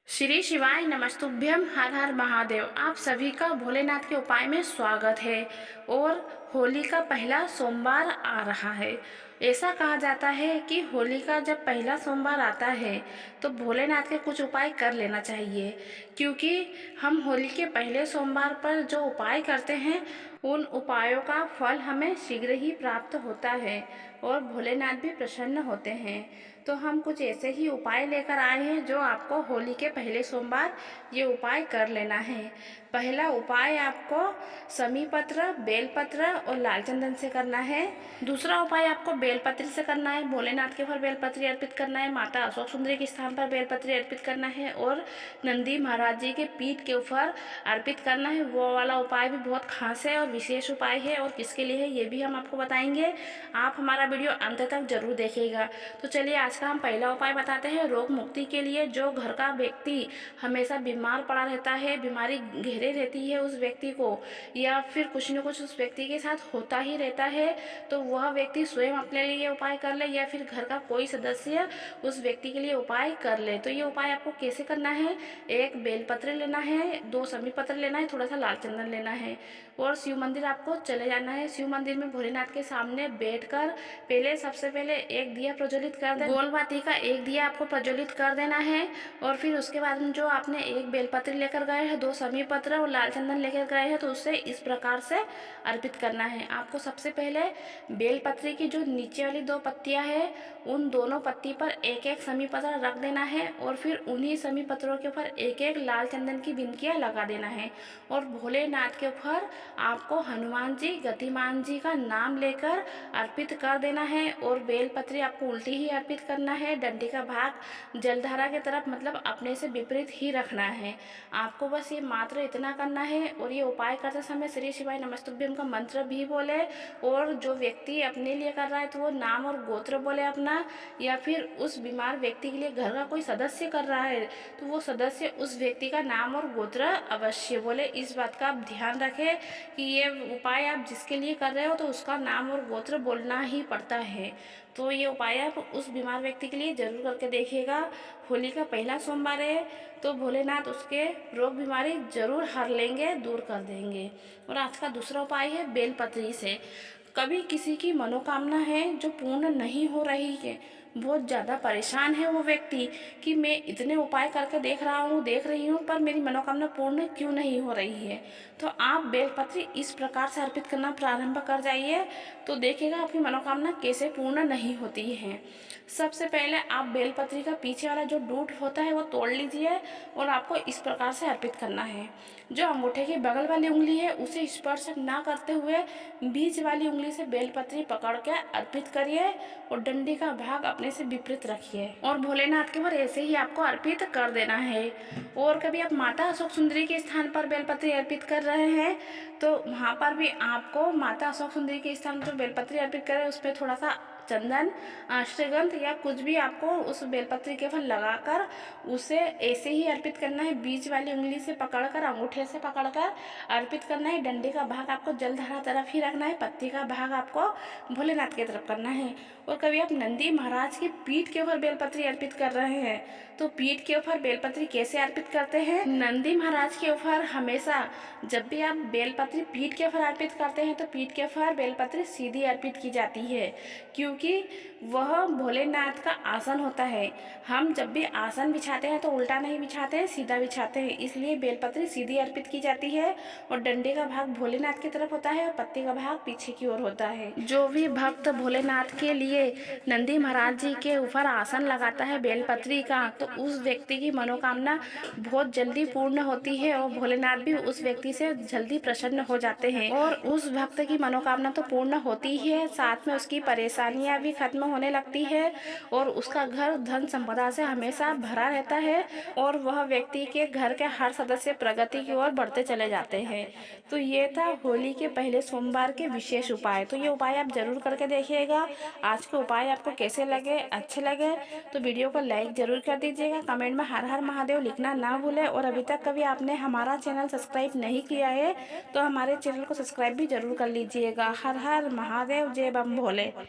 श्री शिवाय नमस्तुभ्यम। हर हर महादेव। आप सभी का भोलेनाथ के उपाय में स्वागत है। और होली का पहला सोमवार आ रहा है। ऐसा कहा जाता है कि होली का जब पहला सोमवार आता है तो भोलेनाथ के कुछ उपाय कर लेना चाहिए, क्योंकि हम होली के पहले सोमवार पर जो उपाय करते हैं उन उपायों का फल हमें शीघ्र ही प्राप्त होता है और भोलेनाथ भी प्रसन्न होते हैं। तो हम कुछ ऐसे ही उपाय लेकर आए हैं जो आपको होली के पहले सोमवार ये उपाय कर लेना है। पहला उपाय आपको समी पत्र, बेलपत्र और लाल चंदन से करना है। दूसरा उपाय आपको बेलपत्री से करना है। भोलेनाथ के ऊपर बेलपत्री अर्पित करना है। माता अशोक सुंदरी के स्थान पर बेलपत्री अर्पित करना है और नंदी महाराज जी के पीठ के ऊपर अर्पित करना है। वो वाला उपाय भी बहुत खास है और विशेष उपाय है, और किसके लिए है ये भी हम आपको बताएंगे। आप हमारा वीडियो अंत तक जरूर देखिएगा। तो चलिए आज का हम पहला उपाय बताते हैं रोग मुक्ति के लिए। जो घर का व्यक्ति हमेशा बीमार पड़ा रहता है, बीमारी घेरे रहती है उस व्यक्ति को, या फिर कुछ न कुछ उस व्यक्ति के साथ होता ही रहता है, तो वह व्यक्ति स्वयं अपने लिए उपाय कर ले या फिर घर का कोई सदस्य उस व्यक्ति के लिए उपाय कर ले। तो ये उपाय आपको कैसे करना है? एक बेलपत्र लेना है, 2 समी पत्र लेना है, थोड़ा सा लाल चंदन लेना है और शिव मंदिर आपको चले जाना है। शिव मंदिर में भोलेनाथ के सामने बैठकर पहले सबसे पहले एक दिया प्रज्वलित कर देना। गोल बाती का एक दिया आपको प्रज्वलित कर देना है और फिर उसके बाद में जो आपने एक बेलपत्र लेकर गए हैं, 2 समी पत्र और लाल चंदन लेकर गए हैं, तो उससे इस प्रकार से अर्पित करना है। आपको सबसे पहले बेलपत्री की जो नीचे वाली 2 पत्तियां हैं उन दोनों पत्ती पर एक एक समी पत्र रख देना है और फिर उन्हीं समी पत्रों के ऊपर एक एक लाल चंदन की बिंदियां लगा देना है और भोलेनाथ के ऊपर आपको हनुमान जी, गतिमान जी का नाम लेकर अर्पित कर देना है। और बेलपत्री आपको उल्टी ही अर्पित करना है। डंडी का भाग जलधारा की तरफ, मतलब अपने से विपरीत ही रखना है। आपको बस ये मात्र इतना करना है और ये उपाय करते समय श्री शिवाय नमस्तुभ्यम का मंत्र भी बोले। और जो व्यक्ति अपने लिए कर रहा है तो वो नाम और गोत्र बोले अपना, या फिर उस बीमार व्यक्ति के लिए घर का कोई सदस्य कर रहा है तो वो सदस्य उस व्यक्ति का नाम और गोत्र अवश्य बोले। इस बात का आप ध्यान रखें कि ये उपाय आप जिसके लिए कर रहे हो तो उसका नाम और गोत्र बोलना ही पड़ता है। तो ये उपाय आप उस बीमार व्यक्ति के लिए जरूर करके देखिएगा। होली का पहला सोमवार है तो भोलेनाथ उसके रोग बीमारी जरूर हर लेंगे, दूर कर देंगे। और आज का दूसरा उपाय है बेलपत्री से। कभी किसी की मनोकामना है जो पूर्ण नहीं हो रही है, बहुत ज़्यादा परेशान है वो व्यक्ति कि मैं इतने उपाय करके देख रही हूँ पर मेरी मनोकामना पूर्ण क्यों नहीं हो रही है, तो आप बेलपत्री इस प्रकार से अर्पित करना प्रारंभ कर जाइए तो देखिएगा आपकी मनोकामना कैसे पूर्ण नहीं होती है। सबसे पहले आप बेलपत्री का पीछे वाला जो डूट होता है वो तोड़ लीजिए और आपको इस प्रकार से अर्पित करना है। जो अंगूठे की बगल वाली उंगली है उसे स्पर्श ना करते हुए बीच वाली उंगली से बेलपत्री पकड़ के अर्पित करिए और डंडी का भाग अपने से विपरीत रखिए और भोलेनाथ के ऊपर ऐसे ही आपको अर्पित कर देना है। और कभी आप माता अशोक सुंदरी के स्थान पर बेलपत्री अर्पित कर रहे हैं तो वहाँ पर भी आपको माता अशोक सुंदरी के स्थान पर जो बेलपत्री अर्पित करें उस पर थोड़ा सा चंदन, अष्टगंध या कुछ भी आपको उस बेलपत्री के फल लगाकर उसे ऐसे ही अर्पित करना है। बीच वाली उंगली से पकड़कर, अंगूठे से पकड़कर अर्पित करना है। डंडे का भाग आपको जलधारा तरफ ही रखना है, पत्ती का भाग आपको भोलेनाथ की तरफ करना है। और कभी आप नंदी महाराज की पीठ के ऊपर बेलपत्री अर्पित कर रहे हैं तो पीठ के ऊपर बेलपत्री कैसे अर्पित करते हैं? नंदी महाराज के ऊपर हमेशा जब भी आप बेलपत्री पीठ के ऊपर अर्पित करते हैं तो पीठ के ऊपर बेलपत्री सीधी अर्पित की जाती है, क्योंकि वह भोलेनाथ का आसन होता है। हम जब भी आसन बिछाते हैं तो उल्टा नहीं बिछाते हैं, सीधा बिछाते हैं, इसलिए बेलपत्री सीधी अर्पित की जाती है। और डंडे का भाग भोलेनाथ की तरफ होता है और पत्ती का भाग पीछे की ओर होता है। जो भी भक्त भोलेनाथ के लिए नंदी महाराज जी के ऊपर आसन लगाता है बेलपत्री का, तो उस व्यक्ति की मनोकामना बहुत जल्दी पूर्ण होती है और भोलेनाथ भी उस व्यक्ति से जल्दी प्रसन्न हो जाते हैं। और उस भक्त की मनोकामना तो पूर्ण होती ही है, साथ में उसकी परेशानियां भी खत्म होने लगती है और उसका घर धन संपदा से हमेशा भरा रहता है और वह व्यक्ति के घर के हर सदस्य प्रगति की ओर बढ़ते चले जाते हैं। तो ये था होली के पहले सोमवार के विशेष उपाय। तो ये उपाय आप जरूर करके देखिएगा। आज के उपाय आपको कैसे लगे, अच्छे लगे तो वीडियो को लाइक जरूर कर दीजिएगा। कमेंट में हर हर महादेव लिखना ना भूलें। और अभी तक कभी आपने हमारा चैनल सब्सक्राइब नहीं किया है तो हमारे चैनल को सब्सक्राइब भी जरूर कर लीजिएगा। हर हर महादेव, जय बम भोले।